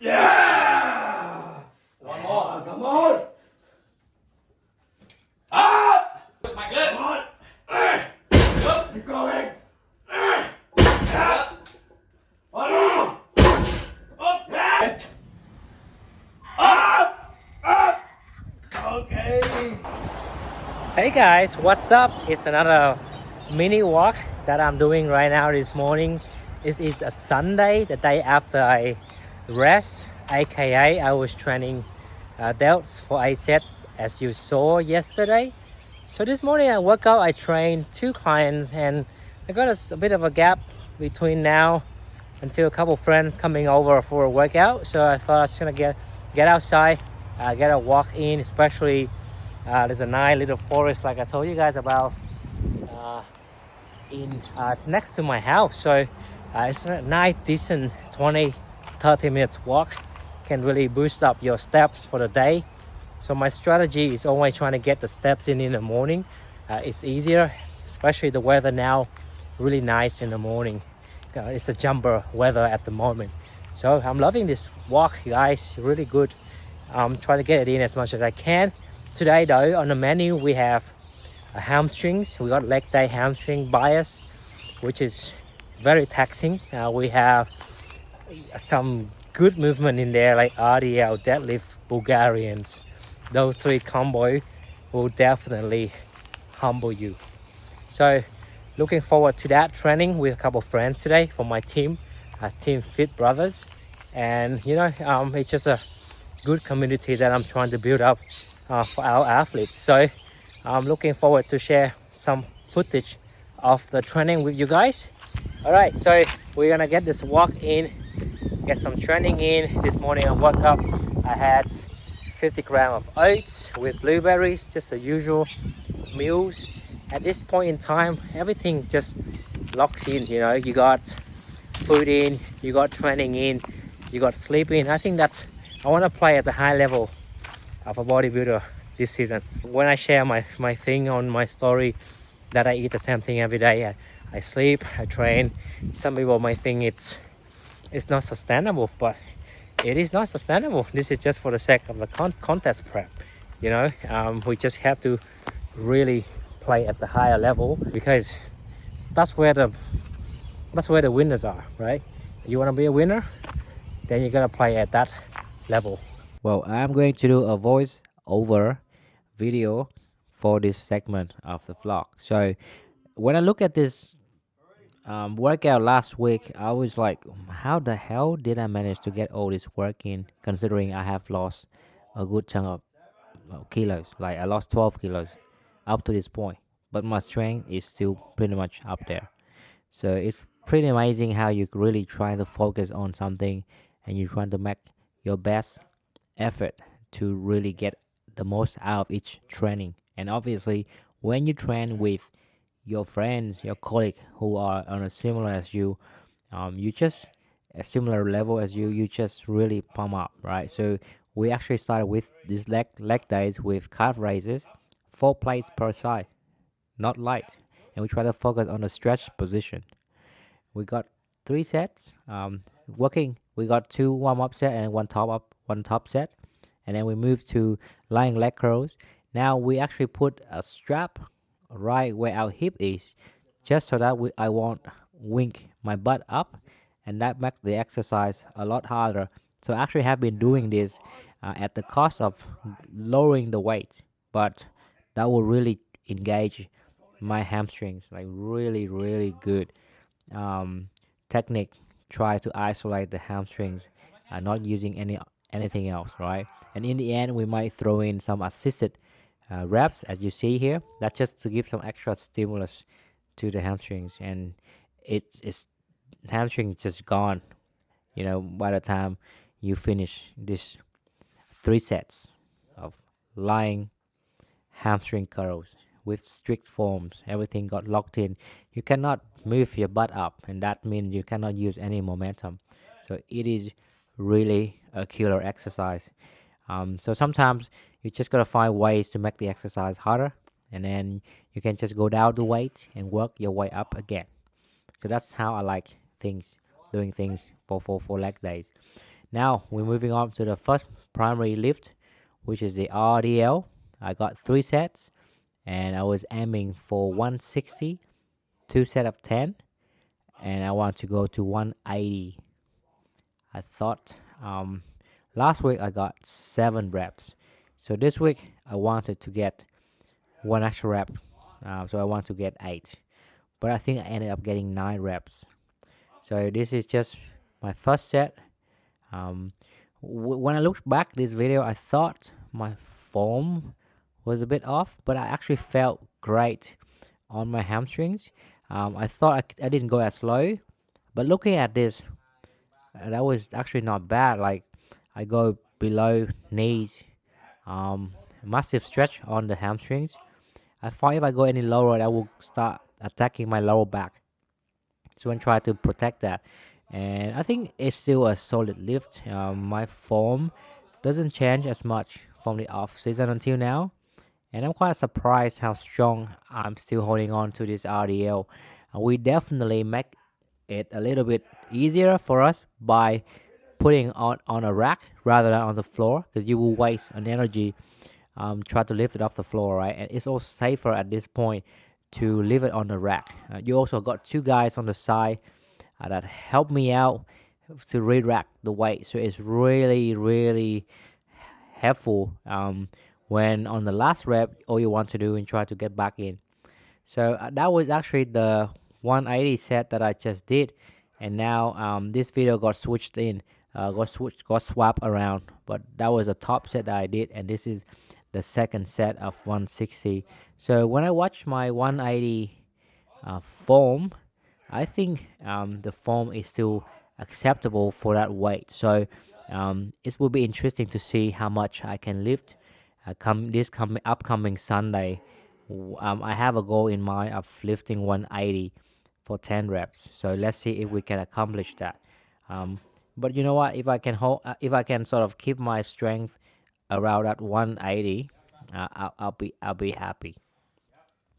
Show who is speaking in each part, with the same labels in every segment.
Speaker 1: Yeah!
Speaker 2: One more.
Speaker 1: Come on! Ah!
Speaker 2: Mày
Speaker 1: Come
Speaker 2: lên.
Speaker 1: on! Keep going!
Speaker 2: Up.
Speaker 1: One more!
Speaker 2: Up.
Speaker 1: Yeah! Up! Up! Okay.
Speaker 3: Hey guys, what's up? It's another mini walk that I'm doing right now this morning. It is a Sunday, the day after I rest, aka I was training delts for 8 sets as you saw yesterday. So this morning I woke up, I trained 2 clients and I got a bit of a gap between now until a couple friends coming over for a workout. So I thought I was gonna get outside, get a walk in, especially there's a nice little forest like I told you guys about in next to my house. So it's a nice decent 20-30 minutes walk, can really boost up your steps for the day. So my strategy is always trying to get the steps in the morning. It's easier, especially the weather now really nice in the morning. It's a jumper weather at the moment, so I'm loving this walk, guys. Really good. Try to get it in as much as I can. Today though, on the menu we have hamstrings. We got leg day hamstring bias, which is very taxing. We have some good movement in there like RDL, deadlift, Bulgarians. Those 3 combo will definitely humble you. So looking forward to that training with a couple of friends today from my team, Team Fit Brothers. And you know, it's just a good community that I'm trying to build up for our athletes. So I'm looking forward to share some footage of the training with you guys. All right, so we're gonna get this walk in, get some training in. This morning I woke up, I had 50 grams of oats with blueberries, just the usual meals. At this point in time, everything just locks in. You know, you got food in, you got training in, you got sleep in. I think that's, I want to play at the high level of a bodybuilder this season. When I share my thing on my story that I eat the same thing every day, I sleep, I train. Some people might think it's not sustainable, but it is not sustainable. This is just for the sake of the contest prep. You know, we just have to really play at the higher level, because that's where the winners are, right? You want to be a winner, then you gotta play at that level. Well, I'm going to do a voice over video for this segment of the vlog. So when I look at this workout last week, I was like, how the hell did I manage to get all this work in, considering I have lost a good chunk of kilos. Like I lost 12 kilos up to this point, but my strength is still pretty much up there. So it's pretty amazing how you really try to focus on something and you try to make your best effort to really get the most out of each training. And obviously, when you train with your friends, your colleagues who are on a similar as you, you just a similar level as you just really pump up, right? So we actually started with these leg days with calf raises, 4 plates per side, not light, and we try to focus on the stretch position. We got 3 sets working. We got 2 warm-up set and one top set, and then we moved to lying leg curls. Now we actually put a strap right where our hip is, just so that I won't wink my butt up, and that makes the exercise a lot harder. So I actually have been doing this at the cost of lowering the weight, but that will really engage my hamstrings, like really good technique. Try to isolate the hamstrings, not using anything else, right? And in the end, we might throw in some assisted reps, as you see here. That's just to give some extra stimulus to the hamstrings, and it's hamstring just gone, you know, by the time you finish this 3 sets of lying hamstring curls with strict forms. Everything got locked in. You cannot move your butt up, and that means you cannot use any momentum. So it is really a killer exercise. So sometimes you just gotta find ways to make the exercise harder, and then you can just go down the weight and work your way up again. So that's how I like things, doing things for leg days. Now we're moving on to the first primary lift, which is the RDL. I got 3 sets, and I was aiming for 160, 2 sets of 10, and I want to go to 180. I thought last week I got 7 reps, so this week I wanted to get 1 extra rep, so I want to get 8, but I think I ended up getting 9 reps. So this is just my first set. Um, when I looked back this video, I thought my form was a bit off, but I actually felt great on my hamstrings. I thought I didn't go as low, but looking at this, that was actually not bad. Like I go below knees, massive stretch on the hamstrings. I thought if I go any lower, that will start attacking my lower back. So I'm trying to protect that, and I think it's still a solid lift. My form doesn't change as much from the off season until now, and I'm quite surprised how strong I'm still holding on to this RDL. We definitely make it a little bit easier for us by putting on a rack rather than on the floor, because you will waste an energy try to lift it off the floor, right? And it's also safer at this point to leave it on the rack. You also got 2 guys on the side that help me out to re-rack the weight, so it's really helpful when on the last rep all you want to do and try to get back in. So that was actually the 180 set that I just did, and now this video got switched in, got swapped around. But that was the top set that I did, and this is the second set of 160. So when I watch my 180 form, I think the form is still acceptable for that weight. So it will be interesting to see how much I can lift upcoming Sunday. I have a goal in mind of lifting 180 for 10 reps. So let's see if we can accomplish that. But you know what? If I can sort of keep my strength around that 180, I'll be happy.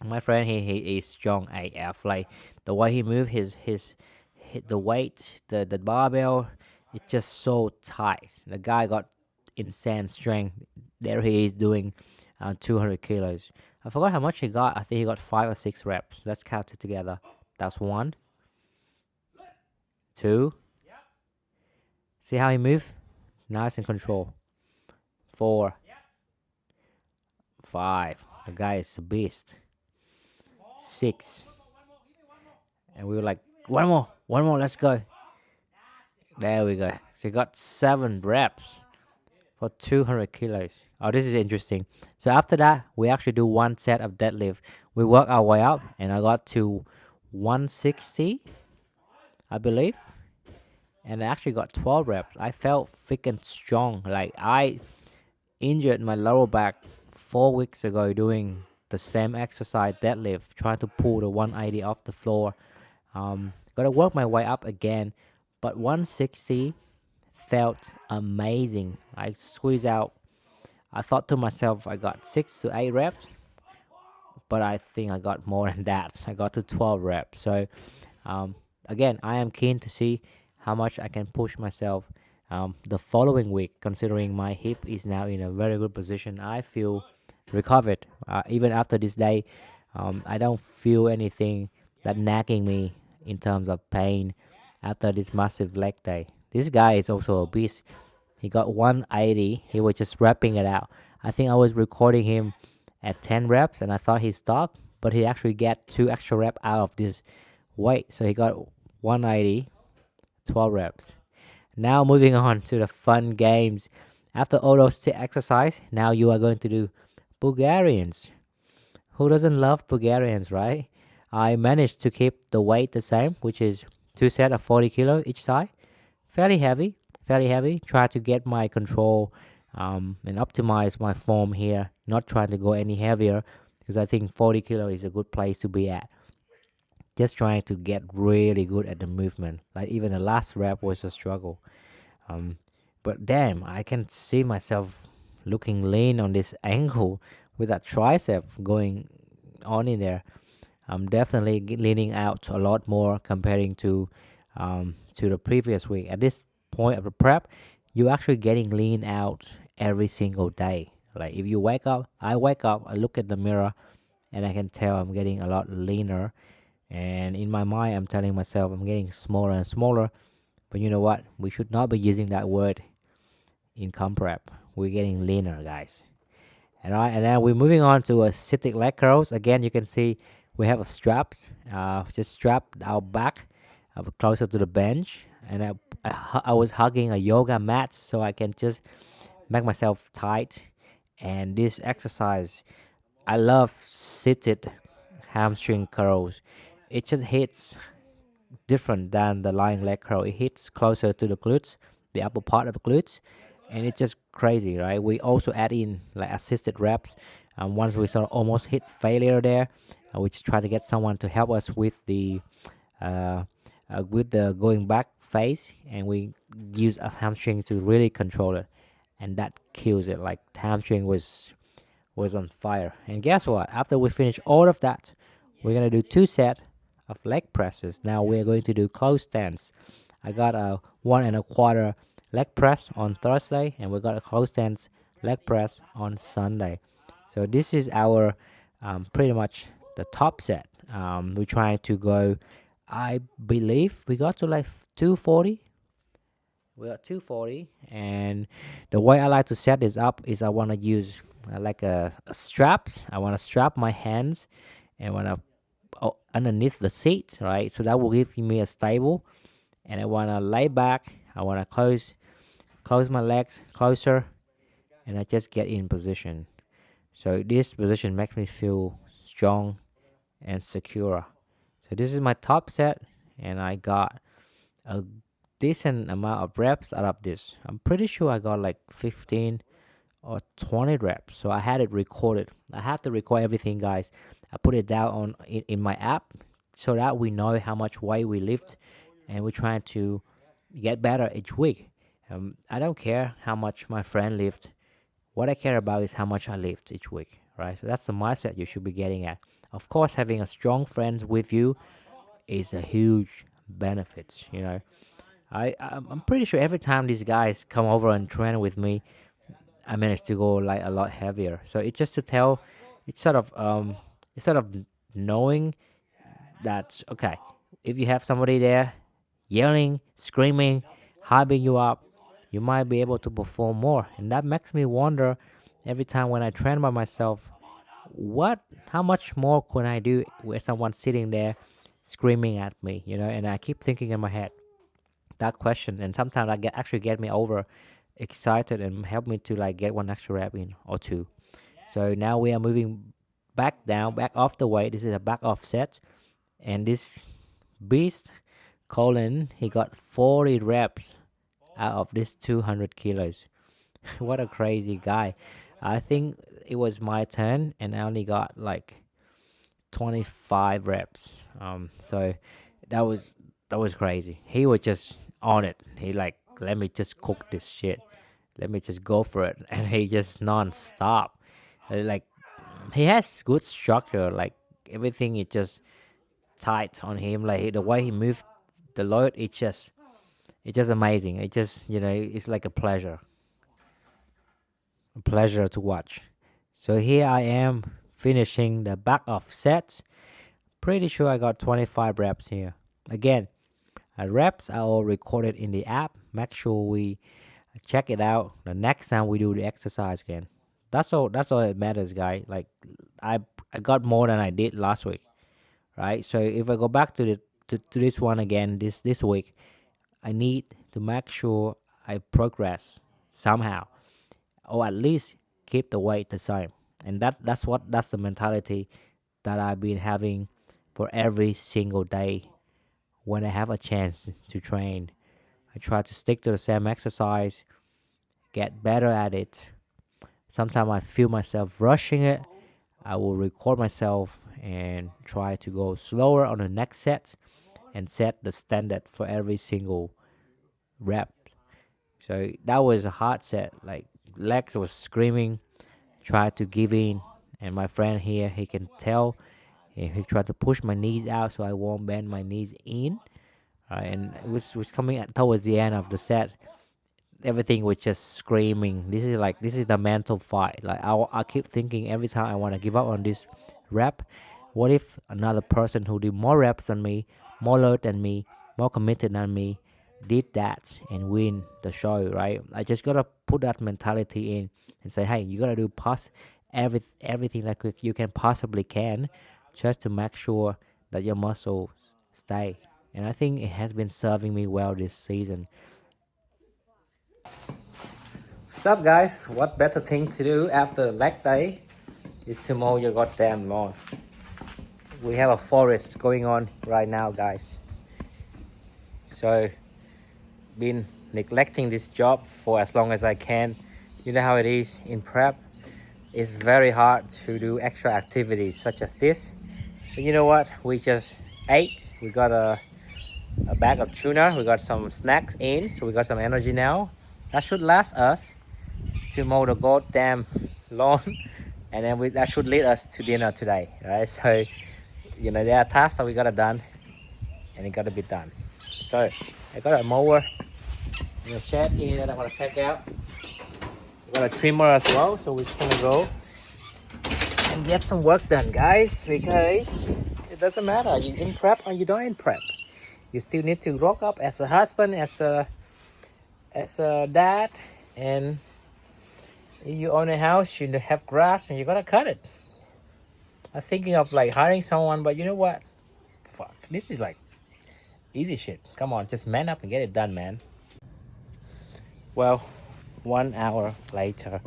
Speaker 3: My friend, he is strong AF. Like the way he move the weight, the barbell, it's just so tight. The guy got insane strength. There he is doing 200 kilos. I forgot how much he got. I think he got 5 or 6 reps. Let's count it together. That's 1, 2. See how he move? Nice and control. 4, 5. The guy is a beast. 6. And we were like, one more, let's go. There we go. So he got 7 reps for 200 kilos. Oh, this is interesting. So after that, we actually do 1 set of deadlift. We work our way up, and I got to 160, I believe. And I actually got 12 reps. I felt freaking strong. Like I injured my lower back 4 weeks ago doing the same exercise, deadlift, trying to pull the 180 off the floor. Gotta work my way up again, but 160 felt amazing. I squeezed out. I thought to myself I got 6 to 8 reps, but I think I got more than that. I got to 12 reps. So again, I am keen to see how much I can push myself the following week, considering my hip is now in a very good position. I feel recovered. Even after this day, I don't feel anything that nagging me in terms of pain after this massive leg day. This guy is also a beast. He got 180. He was just wrapping it out. I think I was recording him at 10 reps, and I thought he stopped, but he actually got 2 extra reps out of this weight. So he got 180, 12 reps. Now moving on to the fun games. After all those exercise, now you are going to do Bulgarians. Who doesn't love Bulgarians, right? I managed to keep the weight the same, which is 2 sets of 40 kilo each side. Fairly heavy. Try to get my control and optimize my form here. Not trying to go any heavier, because I think 40 kilo is a good place to be at. Just trying to get really good at the movement. Like even the last rep was a struggle. But damn, I can see myself looking lean on this angle with that tricep going on in there. I'm definitely leaning out a lot more comparing to the previous week. At this point of the prep, you're actually getting lean out every single day. Like if you wake up, I wake up, I look at the mirror, and I can tell I'm getting a lot leaner. And in my mind, I'm telling myself I'm getting smaller and smaller. But you know what? We should not be using that word in comp prep. We're getting leaner, guys. And all right, and then we're moving on to a sitting leg curls. Again, you can see we have a straps, just strap our back closer to the bench. And I was hugging a yoga mat so I can just make myself tight. And this exercise, I love seated hamstring curls. It just hits different than the lying leg curl. It hits closer to the glutes, the upper part of the glutes, and it's just crazy, right? We also add in like assisted reps. Once we sort of almost hit failure there, we just try to get someone to help us uh, with the going back phase, and we use a hamstring to really control it, and that kills it. Like hamstring was on fire. And guess what? After we finish all of that, we're gonna do 2 sets of leg presses. Now we're going to do close stance. I got a 1 1/4 leg press on Thursday, and we got a close stance leg press on Sunday. So this is our pretty much the top set. We're trying to go. I believe we got to like 240. We got 240, and the way I like to set this up is I want to use like a strap. I want to strap my hands and want to underneath the seat, right? So that will give me a stable. And I want to lay back. I want to close my legs closer, and I just get in position. So this position makes me feel strong and secure. So this is my top set, and I got a decent amount of reps out of this. I'm pretty sure I got like 15 or 20 reps. So I had it recorded. I have to record everything, guys. I put it down in my app so that we know how much weight we lift, and we're trying to get better each week. I don't care how much my friend lift. What I care about is how much I lift each week, right? So that's the mindset you should be getting at. Of course, having a strong friends with you is a huge benefit. You know, I'm pretty sure every time these guys come over and train with me, I managed to go like a lot heavier. So it's just to tell, it's sort of knowing that okay, if you have somebody there yelling, screaming, hyping you up, you might be able to perform more. And that makes me wonder every time when I train by myself, how much more can I do with someone sitting there screaming at me, you know? And I keep thinking in my head that question, and sometimes I get me over excited and help me to like get one extra rep in or two. So now we are moving back down, back off the weight. This is a back off set, and this beast Colin, he got 40 reps out of this 200 kilos. What a crazy guy. I think it was my turn, and I only got like 25 reps. So that was crazy. He was just on it. He like, let me just cook this shit. Let me just go for it, and he just non-stop. Like he has good structure. Like everything is just tight on him. Like the way he moved the load, it's just amazing. It just it's like a pleasure to watch. So here I am finishing the back of set. Pretty sure I got 25 reps here. Again, reps are all recorded in the app. Make sure we check it out the next time we do the exercise again. That's all. That's all that matters, guys. Like I got more than I did last week, right? So if I go back to this one again this week, I need to make sure I progress somehow, or at least keep the weight the same. And that's the mentality that I've been having for every single day when I have a chance to train. I try to stick to the same exercise, get better at it. Sometimes I feel myself rushing it. I will record myself and try to go slower on the next set and set the standard for every single rep. So that was a hard set. Like legs was screaming, tried to give in, and my friend here, he can tell. He tried to push my knees out so I won't bend my knees in. And it was coming towards the end of the set. everything was just screaming. This is the mental fight. Like I keep thinking every time I want to give up on this rep. What if another person who did more reps than me, more load than me, more committed than me, did that and win the show, right? I just gotta put that mentality in and say, hey, you gotta do everything that you can possibly can, just to make sure that your muscles stay. And I think it has been serving me well this season. What's up, guys? What better thing to do after leg day is to mow your goddamn lawn. We have a forest going on right now, guys. So, been neglecting this job for as long as I can. You know how it is in prep. It's very hard to do extra activities such as this. But you know what? We just ate. We got a bag of tuna. We got some snacks in, so we got some energy now. That should last us to mow the goddamn lawn, and then that should lead us to dinner today, right? So, you know, there are tasks that we gotta done, and it gotta be done. So, I got a mower in the shed here that I wanna take out. We got a trimmer as well, so we're just gonna go and get some work done, guys, because it doesn't matter you in prep or you don't in prep. You still need to rock up as a husband, as a dad, and if you own a house, you have grass and you gotta cut it. I'm thinking of like hiring someone, but you know what? Fuck, this is like easy shit. Come on, just man up and get it done, man. Well, 1 hour later,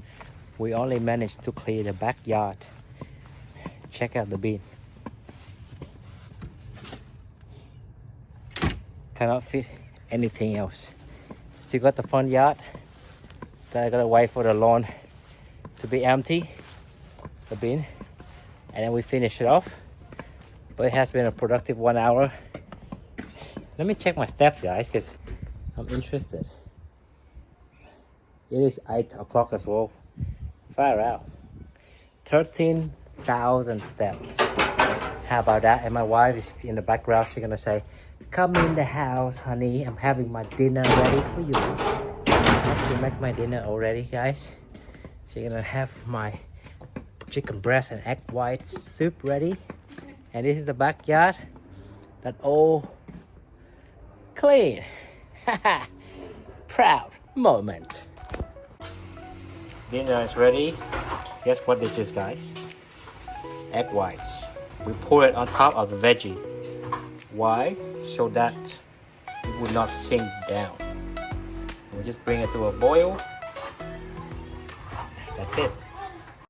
Speaker 3: we only managed to clear the backyard. Check out the bin. Cannot fit anything else. Still got the front yard that I gotta wait for the lawn to be empty, the bin, and then we finish it off. But it has been a productive 1 hour. Let me check my steps, guys, because I'm interested. It is 8 o'clock as well. Far out. 13,000 steps. How about that? And my wife is in the background. She's gonna say, come in the house, honey. I'm having my dinner ready for you. She make my dinner already, guys. She's gonna have my chicken breast and egg white soup ready. And this is the backyard. That all clean. Proud moment. Dinner is ready. Guess what this is, guys? Egg whites. We pour it on top of the veggie. Why? So that it will not sink down. We just bring it to a boil. That's it.